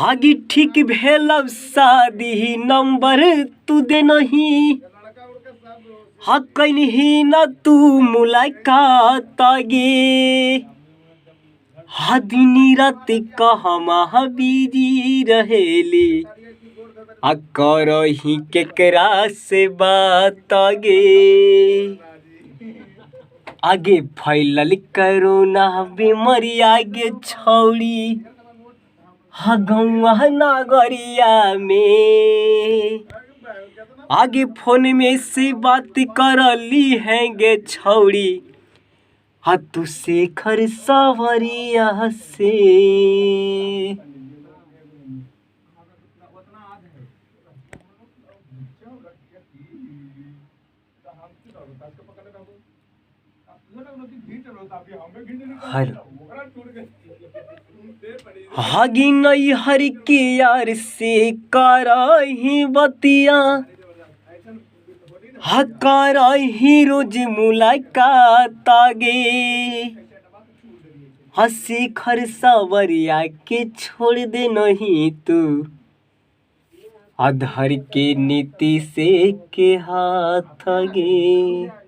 आगे ठीक भेल शादी नंबर तू दे नहीं हाँ कहीं न तू मुलाकात गे हाँ दिन रात कहमा बिजी रहेली आ करही केकरा से बात गे आगे फैलल कोरोना बीमारी आगे छौड़ी हाँ गौआ नगरिया में आगे फोन में से बात करली है गे छौड़ी हाँ तू शेखर सावरिया से हागी नहीं हर के यार से करही बतिया करही रोज मुलाकात गे हंसी खर सावरिया के छोड़ दे नहीं तू अधर के नीति से के हाथ गे।